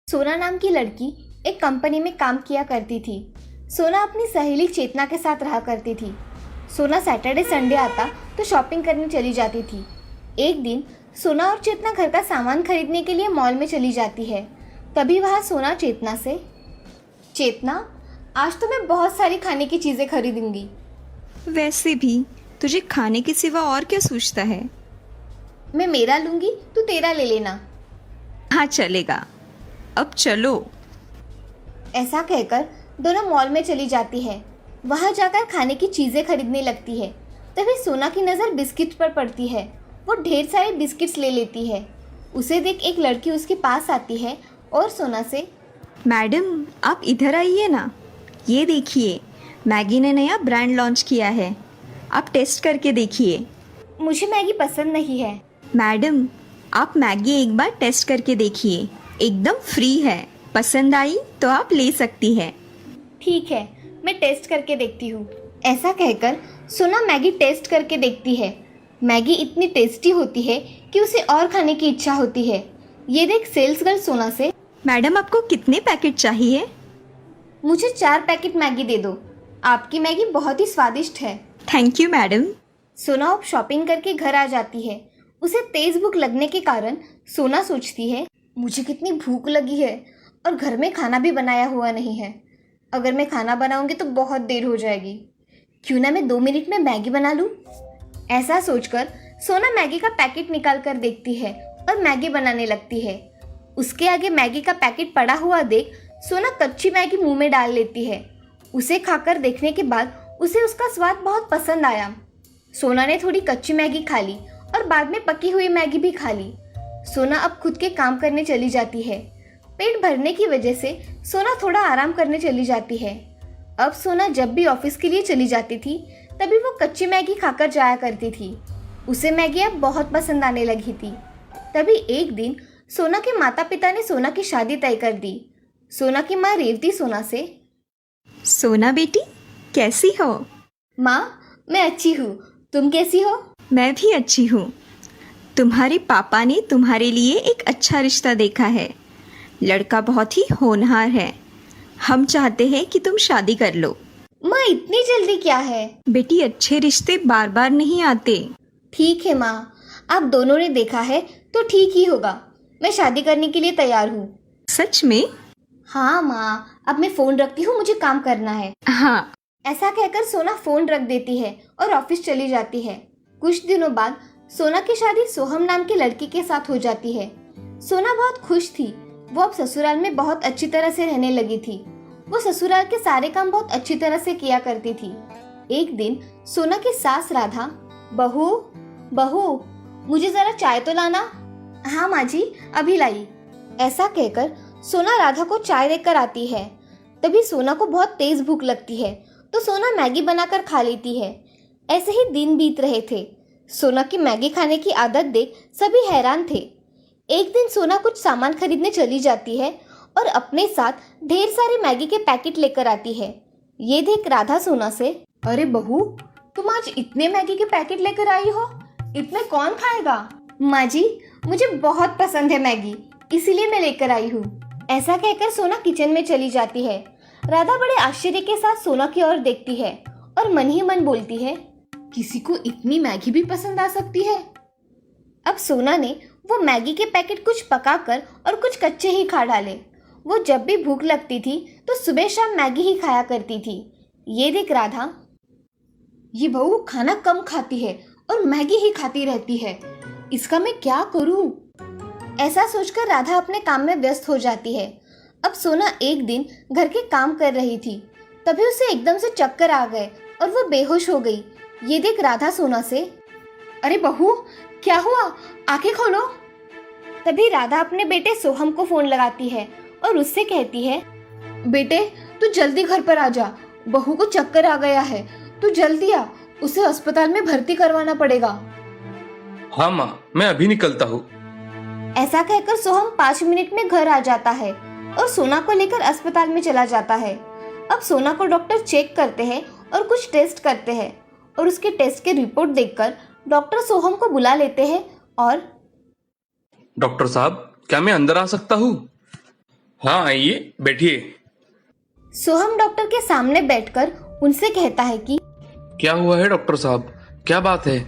सोना नाम की लड़की एक कंपनी में काम किया करती थी। सोना अपनी सहेली चेतना के साथ रहा करती थी। सोना सैटरडे संडे आता तो शॉपिंग करने चली जाती थी। एक दिन सोना और चेतना घर का सामान खरीदने के लिए मॉल में चली जाती है। तभी वहाँ सोना चेतना से, चेतना, आज तो मैं बहुत सारी खाने की चीज़ें खरीदूंगी। वैसे भी तुझे खाने के सिवा और क्या सूझता है? मैं मेरा लूंगी, तू तेरा ले लेना। हाँ चलेगा, अब चलो। ऐसा कहकर दोनों मॉल में चली जाती है। वहाँ जाकर खाने की चीज़ें खरीदने लगती है। तभी सोना की नज़र बिस्किट पर पड़ती है। वो ढेर सारे बिस्किट्स ले लेती है। उसे देख एक लड़की उसके पास आती है और सोना से, मैडम आप इधर आइए ना, ये देखिए मैगी ने नया ब्रांड लॉन्च किया है, आप टेस्ट करके देखिए। मुझे मैगी पसंद नहीं है। मैडम आप मैगी एक बार टेस्ट करके देखिए, एकदम फ्री है, पसंद आई तो आप ले सकती है। ठीक है, मैं टेस्ट करके देखती हूँ। ऐसा कहकर सोना मैगी टेस्ट करके देखती है। मैगी इतनी टेस्टी होती है कि उसे और खाने की इच्छा होती है। ये देख सेल्स गर्ल सोना से, मैडम आपको कितने पैकेट चाहिए? मुझे 4 पैकेट मैगी दे दो। आपकी मैगी बहुत ही स्वादिष्ट है। Thank you madam. सोना अब शॉपिंग करके घर आ जाती है। उसे तेज भूख लगने के कारण सोना सोचती है, मुझे कितनी भूख लगी है और घर में खाना भी बनाया हुआ नहीं है। अगर मैं खाना बनाऊंगी तो बहुत देर हो जाएगी। क्यों ना मैं 2 मिनट में मैगी बना लूं? ऐसा सोचकर सोना मैगी का पैकेट निकाल कर देखती है और मैगी बनाने लगती है। उसके आगे मैगी का पैकेट पड़ा हुआ देख सोना कच्ची मैगी मुंह में डाल लेती है। उसे खाकर देखने के बाद उसे उसका स्वाद बहुत पसंद आया। सोना ने थोड़ी कच्ची मैगी खा ली और बाद में पकी हुई मैगी भी खा ली। सोना अब खुद के काम करने चली जाती है। पेट भरने की वजह से सोना थोड़ा आराम करने चली जाती है। अब सोना जब भी ऑफिस के लिए चली जाती थी तभी वो कच्ची मैगी खाकर जाया करती थी। उसे मैगी अब बहुत पसंद आने लगी थी। तभी एक दिन सोना के माता पिता ने सोना की शादी तय कर दी। सोना की माँ रेवती सोना से, सोना बेटी कैसी हो? माँ, मैं अच्छी हूँ, तुम कैसी हो? मैं भी अच्छी हूँ। तुम्हारे पापा ने तुम्हारे लिए एक अच्छा रिश्ता देखा है, लड़का बहुत ही होनहार है। हम चाहते हैं कि तुम शादी कर लो। माँ, इतनी जल्दी क्या है? बेटी अच्छे रिश्ते बार बार नहीं आते। ठीक है माँ, आप दोनों ने देखा है तो ठीक ही होगा। मैं शादी करने के लिए तैयार हूँ। सच में? हाँ माँ, अब मैं फोन रखती हूँ, मुझे काम करना है। हाँ। ऐसा कहकर सोना फोन रख देती है और ऑफिस चली जाती है। कुछ दिनों बाद सोना की शादी सोहम नाम की लड़की के साथ हो जाती है। सोना बहुत खुश थी। वो अब ससुराल में बहुत अच्छी तरह से रहने लगी थी। वो ससुराल के सारे काम बहुत अच्छी तरह से किया करती थी। एक दिन सोना की सास राधा, बहू बहू, मुझे जरा चाय तो लाना। हाँ माँ जी, अभी लाई। ऐसा कहकर सोना राधा को चाय देकर आती है। तभी सोना को बहुत तेज भूख लगती है तो सोना मैगी बनाकर खा लेती है। ऐसे ही दिन बीत रहे थे। सोना की मैगी खाने की आदत देख सभी हैरान थे। एक दिन सोना कुछ सामान खरीदने चली जाती है और अपने साथ ढेर सारे मैगी के पैकेट लेकर आती है। ये देख राधा सोना से, अरे बहू, तुम आज इतने मैगी के पैकेट लेकर आई हो, इतने कौन खाएगा? माँ जी, मुझे बहुत पसंद है मैगी, इसीलिए मैं लेकर आई हूँ। ऐसा कहकर सोना किचन में चली जाती है। राधा बड़े आश्चर्य के साथ सोना की ओर देखती है और मन ही मन बोलती है, किसी को इतनी मैगी भी पसंद आ सकती है। अब सोना ने वो मैगी के पैकेट कुछ पकाकर और कुछ कच्चे ही खा डाले। वो जब भी भूख लगती थी तो सुबह शाम मैगी ही खाया करती थी। ये देख राधा, ये बहू खाना कम खाती है और मैगी ही खाती रहती है, इसका मैं क्या करूं? ऐसा सोचकर राधा अपने काम में व्यस्त हो जाती है। अब सोना एक दिन घर के काम कर रही थी। तभी उसे एकदम से चक्कर आ गए और वो बेहोश हो गई। ये देख राधा सोना से, अरे बहू, क्या हुआ? आंखें खोलो। तभी राधा अपने बेटे सोहम को फोन लगाती है और उससे कहती है, बेटे तू जल्दी घर पर आ जा, बहू को चक्कर आ गया है, तू जल्दी आ, उसे अस्पताल में भर्ती करवाना पड़ेगा। हाँ माँ, मैं अभी निकलता हूँ। ऐसा कहकर सोहम 5 मिनट में घर आ जाता है और सोना को लेकर अस्पताल में चला जाता है। अब सोना को डॉक्टर चेक करते हैं और कुछ टेस्ट करते हैं और उसके टेस्ट के रिपोर्ट देखकर डॉक्टर सोहम को बुला लेते हैं और, डॉक्टर साहब, क्या मैं अंदर आ सकता हूँ? हाँ आइए, बैठिए। सोहम डॉक्टर के सामने बैठकर उनसे कहता है कि क्या हुआ है डॉक्टर साहब, क्या बात है?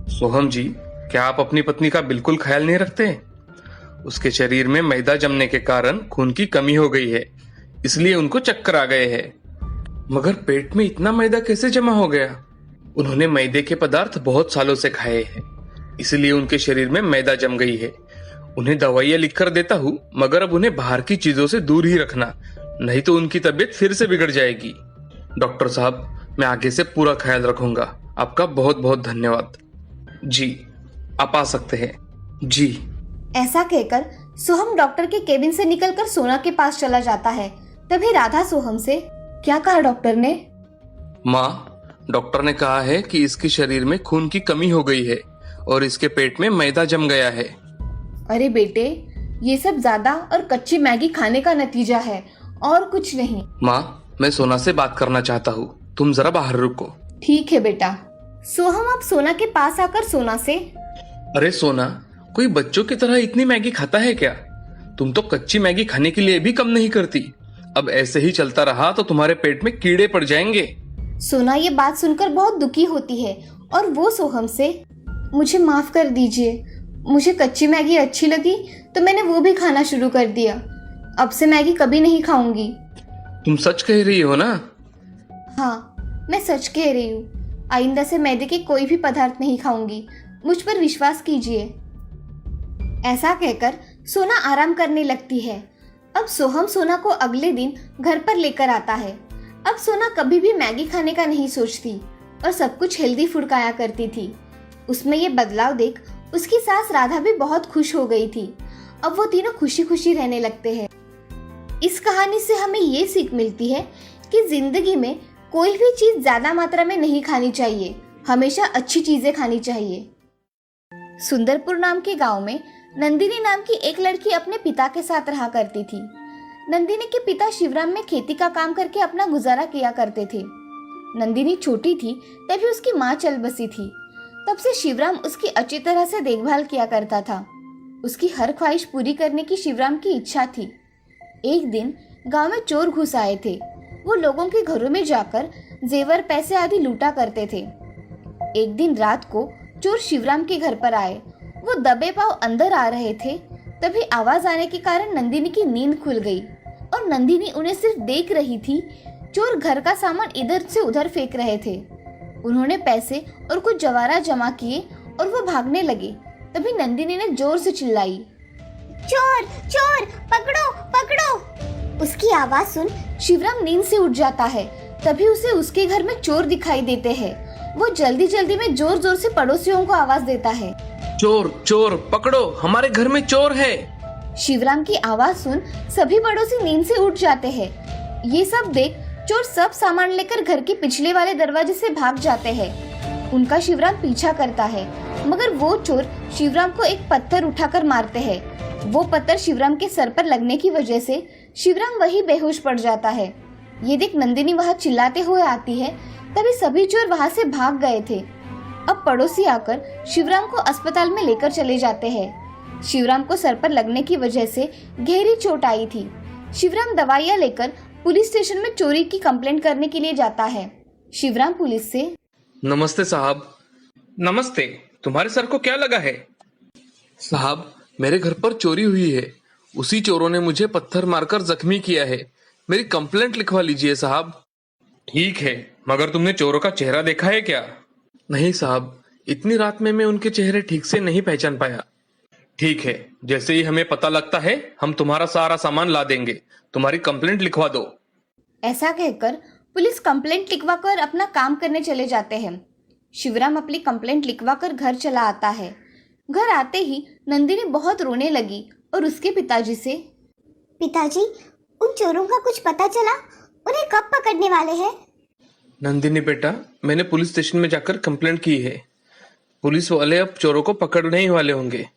सोहम जी, क्या आप अपनी पत्नी का बिल्कुल ख्याल नहीं रखते? उसके शरीर में मैदा जमने के कारण खून की कमी हो गई है, इसलिए उनको चक्कर आ गए हैं। मगर पेट में इतना मैदा कैसे जमा हो गया? उन्होंने मैदे के पदार्थ बहुत सालों से खाए हैं, इसलिए उनके शरीर में मैदा जम गई है। उन्हें दवाइयां लिख कर देता हूँ, मगर अब उन्हें बाहर की चीजों से दूर ही रखना, नहीं तो उनकी तबीयत फिर से बिगड़ जाएगी। डॉक्टर साहब, मैं आगे से पूरा ख्याल रखूंगा। आपका बहुत बहुत धन्यवाद। जी, आप आ सकते हैं। जी। ऐसा कहकर सोहम डॉक्टर के केबिन से निकलकर सोना के पास चला जाता है। तभी राधा सोहम से, क्या कहा डॉक्टर ने? माँ, डॉक्टर ने कहा है कि इसके शरीर में खून की कमी हो गई है और इसके पेट में मैदा जम गया है। अरे बेटे, ये सब ज्यादा और कच्ची मैगी खाने का नतीजा है और कुछ नहीं। माँ, मैं सोना से बात करना चाहता हूँ, तुम जरा बाहर रुको। ठीक है बेटा। सोहम अब सोना के पास आकर सोना से, अरे सोना, कोई बच्चों की तरह इतनी मैगी खाता है क्या? तुम तो कच्ची मैगी खाने के लिए भी कम नहीं करती। अब ऐसे ही चलता रहा तो तुम्हारे पेट में कीड़े पड़ जाएंगे। सोना ये बात सुनकर बहुत दुखी होती है और वो सोहम से, मुझे माफ कर दीजिए, मुझे कच्ची मैगी अच्छी लगी तो मैंने वो भी खाना शुरू कर दिया। अब से मैगी कभी नहीं खाऊंगी। तुम सच कह रही हो ना? हाँ, मैं सच कह रही हूँ। आइंदा से मैदे के कोई भी पदार्थ नहीं खाऊंगी, मुझ पर विश्वास कीजिए। ऐसा कहकर सोना आराम करने लगती है। अब सोहम सोना को अगले दिन घर पर लेकर आता है। अब सोना कभी भी मैगी खाने का नहीं सोचती और सब कुछ हेल्दी फूड खाया करती थी। उसमें ये बदलाव देख उसकी सास राधा भी बहुत खुश हो गई थी। अब वो तीनों खुशी खुशी रहने लगते हैं। इस कहानी से हमें ये सीख मिलती है कि जिंदगी में कोई भी चीज ज्यादा मात्रा में नहीं खानी चाहिए, हमेशा अच्छी चीजें खानी चाहिए। सुंदरपुर नाम के गांव में नंदिनी नाम की एक लड़की अपने पिता के साथ रहा करती थी। नंदिनी के पिता शिवराम में खेती का काम करके अपना गुजारा किया करते थे। नंदिनी छोटी थी तभी उसकी माँ चल बसी थी। तब से शिवराम उसकी अच्छी तरह से देखभाल किया करता था। उसकी हर ख्वाहिश पूरी करने की शिवराम की इच्छा थी। एक दिन गांव में चोर घुस आए थे। वो लोगों के घरों में जाकर जेवर, पैसे आदि लूटा करते थे। एक दिन रात को चोर शिवराम के घर पर आए। वो दबे पांव अंदर आ रहे थे, तभी आवाज आने के कारण नंदिनी की नींद खुल गई और नंदिनी उन्हें सिर्फ देख रही थी। चोर घर का सामान इधर से उधर फेंक रहे थे। उन्होंने पैसे और कुछ जवाहरात जमा किए और वो भागने लगे। तभी नंदिनी ने जोर से चिल्लाई, चोर चोर, पकड़ो पकड़ो। उसकी आवाज सुन शिवराम नींद से उठ जाता है। तभी उसे उसके घर में चोर दिखाई देते हैं। वो जल्दी जल्दी में जोर जोर से पड़ोसियों को आवाज देता है, चोर चोर, पकड़ो, हमारे घर में चोर है। शिवराम की आवाज सुन सभी पड़ोसी नींद से उठ जाते हैं। ये सब देख चोर सब सामान लेकर घर के पिछले वाले दरवाजे से भाग जाते हैं। उनका शिवराम पीछा करता है, मगर वो चोर शिवराम को एक पत्थर उठाकर मारते हैं। वो पत्थर शिवराम के सर पर लगने की वजह से शिवराम वही बेहोश पड़ जाता है। ये देख नंदिनी वहाँ चिल्लाते हुए आती है। तभी सभी चोर वहाँ से भाग गए थे। अब पड़ोसी आकर शिवराम को अस्पताल में लेकर चले जाते हैं। शिवराम को सर पर लगने की वजह से गहरी चोट आई थी। शिवराम दवाइयाँ लेकर पुलिस स्टेशन में चोरी की कंप्लेंट करने के लिए जाता है। शिवराम पुलिस से, नमस्ते साहब। नमस्ते, तुम्हारे सर को क्या लगा है? साहब, मेरे घर पर चोरी हुई है। उसी चोरों ने मुझे पत्थर मारकर जख्मी किया है। मेरी कंप्लेंट लिखवा लीजिए साहब। ठीक है, मगर तुमने चोरों का चेहरा देखा है क्या? नहीं साहब, इतनी रात में मैं उनके चेहरे ठीक से नहीं पहचान पाया। ठीक है, जैसे ही हमें पता लगता है हम तुम्हारा सारा सामान ला देंगे। तुम्हारी कंप्लेंट लिखवा दो। ऐसा कहकर पुलिस कंप्लेंट लिखवाकर अपना काम करने चले जाते हैं। शिवराम अपनी कंप्लेंट लिखवाकर घर चला आता है। घर आते ही नंदिनी बहुत रोने लगी और उसके पिताजी से, पिताजी, उन चोरों का कुछ पता चला? उन्हें कब पकड़ने वाले हैं? नंदिनी बेटा, मैंने पुलिस स्टेशन में जाकर कंप्लेंट की है। पुलिस वाले अब चोरों को पकड़ने ही वाले होंगे।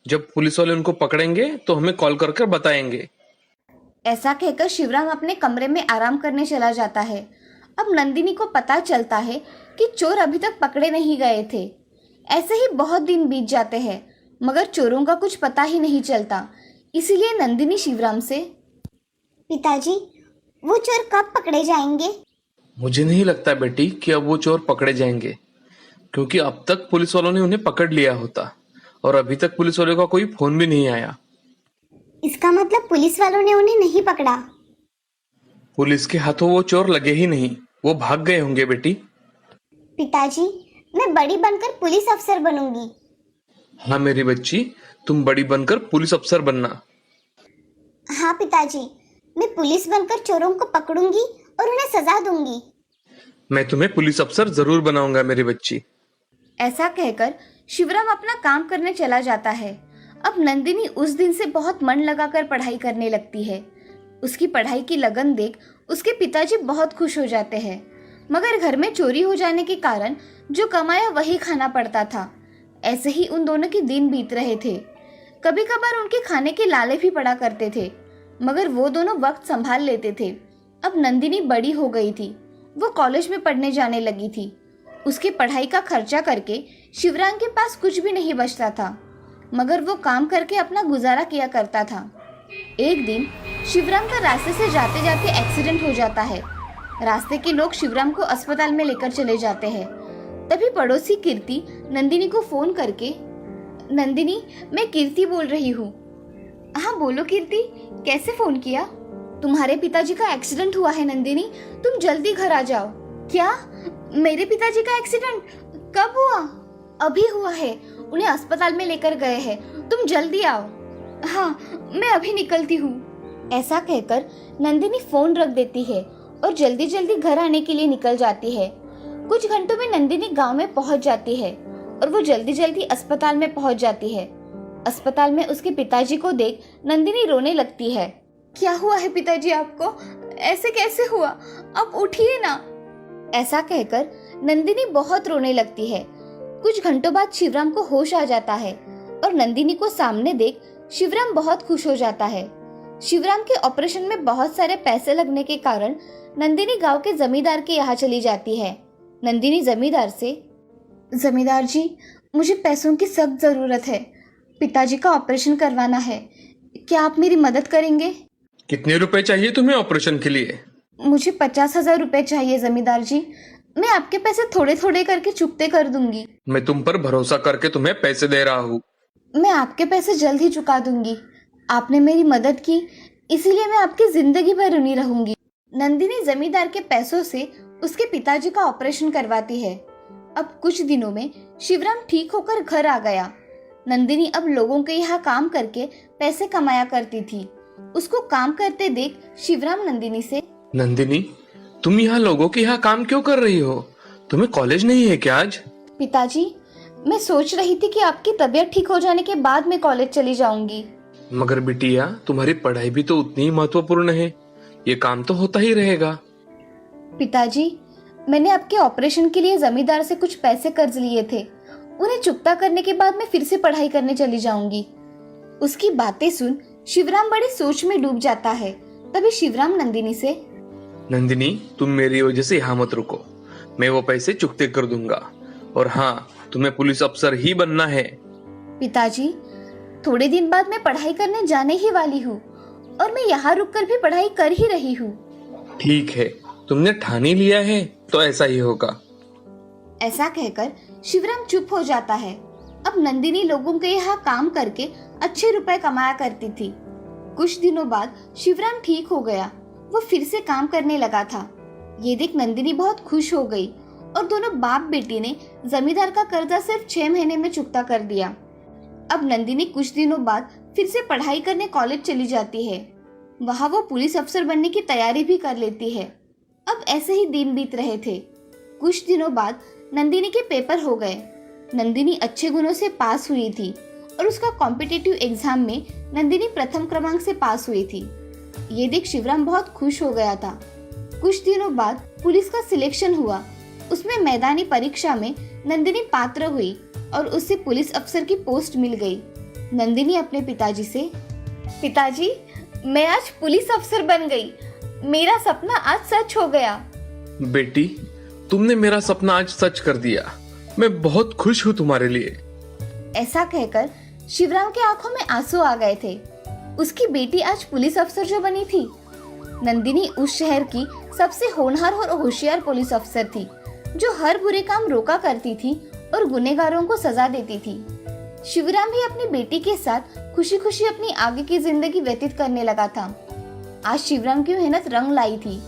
जब पुलिस वाले उनको पकड़ेंगे तो हमें कॉल करके बताएंगे। ऐसा कहकर शिवराम अपने कमरे में आराम करने चला जाता है। अब नंदिनी को पता चलता है कि चोर अभी तक पकड़े नहीं गए थे। ऐसे ही बहुत दिन बीत जाते हैं, मगर चोरों का कुछ पता ही नहीं चलता। इसीलिए नंदिनी शिवराम से, पिताजी, वो चोर कब पकड़े जाएंगे? मुझे नहीं लगता बेटी कि अब वो चोर पकड़े जाएंगे, क्योंकि अब तक पुलिस वालों ने उन्हें पकड़ लिया होता और अभी तक पुलिस वालों का कोई फोन भी नहीं आया। इसका मतलब पुलिस वालों ने उन्हें नहीं पकड़ा। पुलिस के हाथों वो चोर लगे ही नहीं, वो भाग गए होंगे बेटी। पिताजी, मैं बड़ी बनकर पुलिस अफसर बनूंगी। हाँ मेरी बच्ची, तुम बड़ी बनकर पुलिस अफसर बनना। हाँ पिताजी, मैं पुलिस बनकर चोरों को पकड़ूंगी और उन्हें सजा दूंगी। मैं तुम्हें पुलिस अफसर जरूर बनाऊंगा मेरी बच्ची। ऐसा कहकर शिवराम अपना काम करने चला जाता है। अब नंदिनी उस दिन से बहुत मन लगाकर पढ़ाई करने लगती है। उसकी पढ़ाई की लगन देख उसके पिताजी बहुत खुश हो जाते हैं, मगर घर में चोरी हो जाने के कारण जो कमाया वही खाना पड़ता था। ऐसे ही उन दोनों के दिन बीत रहे थे। कभी कभार उनके खाने के लाले भी पड़ा करते थे, मगर वो दोनों वक्त संभाल लेते थे। अब नंदिनी बड़ी हो गई थी, वो कॉलेज में पढ़ने जाने लगी थी। उसकी पढ़ाई का खर्चा करके शिवराम के पास कुछ भी नहीं बचता था, मगर वो काम करके अपना गुजारा किया करता था। एक दिन शिवराम का रास्ते से जाते जाते एक्सीडेंट हो जाता है। रास्ते के लोग शिवराम को अस्पताल में लेकर चले जाते हैं। तभी पड़ोसी कीर्ति नंदिनी को फोन करके, नंदिनी, मैं कीर्ति बोल रही हूँ। हाँ बोलो कीर्ति, कैसे फोन किया? तुम्हारे पिताजी का एक्सीडेंट हुआ है नंदिनी, तुम जल्दी घर आ जाओ। क्या? मेरे पिताजी का एक्सीडेंट कब हुआ? अभी हुआ है, उन्हें अस्पताल में लेकर गए हैं, तुम जल्दी आओ। हाँ, मैं अभी निकलती हूँ। ऐसा कहकर नंदिनी फोन रख देती है और जल्दी जल्दी घर आने के लिए निकल जाती है। कुछ घंटों में नंदिनी गांव में पहुंच जाती है और वो जल्दी जल्दी अस्पताल में पहुंच जाती है। अस्पताल में उसके पिताजी को देख नंदिनी रोने लगती है। क्या हुआ है पिताजी आपको? ऐसे कैसे हुआ? अब उठिए ना। ऐसा कहकर नंदिनी बहुत रोने लगती है। कुछ घंटों बाद शिवराम को होश आ जाता है और नंदिनी को सामने देख शिवराम बहुत खुश हो जाता है। शिवराम के ऑपरेशन में बहुत सारे पैसे लगने के कारण नंदिनी गांव के जमींदार के यहाँ चली जाती है। नंदिनी जमींदार से, जमींदार जी, मुझे पैसों की सख्त जरूरत है, पिताजी का ऑपरेशन करवाना है, क्या आप मेरी मदद करेंगे? कितने रुपए चाहिए तुम्हें ऑपरेशन के लिए? मुझे 50,000 रुपए चाहिए जमींदार जी, मैं आपके पैसे थोड़े थोड़े करके चुकते कर दूंगी। मैं तुम पर भरोसा करके तुम्हें पैसे दे रहा हूँ। मैं आपके पैसे जल्द ही चुका दूंगी, आपने मेरी मदद की, इसीलिए मैं आपकी जिंदगी भर ऋणी रहूंगी। नंदिनी जमींदार के पैसों से उसके पिताजी का ऑपरेशन करवाती है। अब कुछ दिनों में शिवराम ठीक होकर घर आ गया। नंदिनी अब लोगों के यहाँ काम करके पैसे कमाया करती थी। उसको काम करते देख शिवराम नंदिनी से, नंदिनी, तुम यहाँ लोगों के यहाँ काम क्यों कर रही हो? तुम्हें कॉलेज नहीं है क्या आज? पिताजी, मैं सोच रही थी कि आपकी तबीयत ठीक हो जाने के बाद मैं कॉलेज चली जाऊंगी। मगर बिटिया, तुम्हारी पढ़ाई भी तो उतनी ही महत्वपूर्ण है, ये काम तो होता ही रहेगा। पिताजी, मैंने आपके ऑपरेशन के लिए जमींदार से कुछ पैसे कर्ज लिए थे, उन्हें चुकता करने के बाद मैं फिर से पढ़ाई करने चली जाऊंगी। उसकी बातें सुन शिवराम बड़ी सोच में डूब जाता है। तभी शिवराम नंदिनी से, नंदिनी, तुम मेरी वजह से यहाँ मत रुको, मैं वो पैसे चुकते कर दूंगा। और हाँ, तुम्हें पुलिस अफसर ही बनना है। पिताजी, थोड़े दिन बाद मैं पढ़ाई करने जाने ही वाली हूँ और मैं यहाँ रुककर भी पढ़ाई कर ही रही हूँ। ठीक है, तुमने ठान ही लिया है तो ऐसा ही होगा। ऐसा कहकर शिवराम चुप हो जाता है। अब नंदिनी लोगों के यहाँ काम करके अच्छे रुपए कमाया करती थी। कुछ दिनों बाद शिवराम ठीक हो गया, वो फिर से काम करने लगा था। ये देख नंदिनी बहुत खुश हो गई और दोनों बाप बेटी ने जमींदार का कर्जा सिर्फ 6 महीने में चुकता कर दिया। अब नंदिनी कुछ दिनों बाद फिर से पढ़ाई करने कॉलेज चली जाती है। वहाँ वो पुलिस अफसर बनने की तैयारी भी कर लेती है। अब ऐसे ही दिन बीत रहे थे। कुछ दिनों बाद नंदिनी के पेपर हो गए। नंदिनी अच्छे गुणों से पास हुई थी और उसका कॉम्पिटिटिव एग्जाम में नंदिनी प्रथम क्रमांक से पास हुई थी। ये देख शिवराम बहुत खुश हो गया था। कुछ दिनों बाद पुलिस का सिलेक्शन हुआ। उसमें मैदानी परीक्षा में नंदिनी पात्र हुई और उसे पुलिस अफसर की पोस्ट मिल गई। नंदिनी अपने पिताजी से, पिताजी, मैं आज पुलिस अफसर बन गई, मेरा सपना आज सच हो गया। बेटी, तुमने मेरा सपना आज सच कर दिया, मैं बहुत खुश हूँ तुम्हारे लिए। ऐसा कहकर शिवराम के आंखों में आंसू आ गए थे। उसकी बेटी आज पुलिस अफसर जो बनी थी, नंदिनी उस शहर की सबसे होनहार और होशियार पुलिस अफसर थी, जो हर बुरे काम रोका करती थी और गुनहगारों को सजा देती थी। शिवराम भी अपनी बेटी के साथ खुशी खुशी अपनी आगे की जिंदगी व्यतीत करने लगा था। आज शिवराम की मेहनत रंग लाई थी,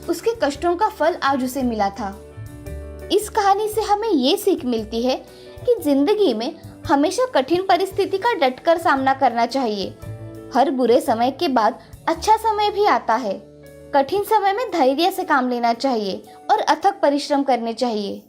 उसके कष्टों का फल आज उसे मिला था। इस कहानी से हमें ये सीख मिलती है कि जिंदगी में हमेशा कठिन परिस्थिति का डटकर सामना करना चाहिए। हर बुरे समय के बाद अच्छा समय भी आता है। कठिन समय में धैर्य से काम लेना चाहिए और अथक परिश्रम करने चाहिए।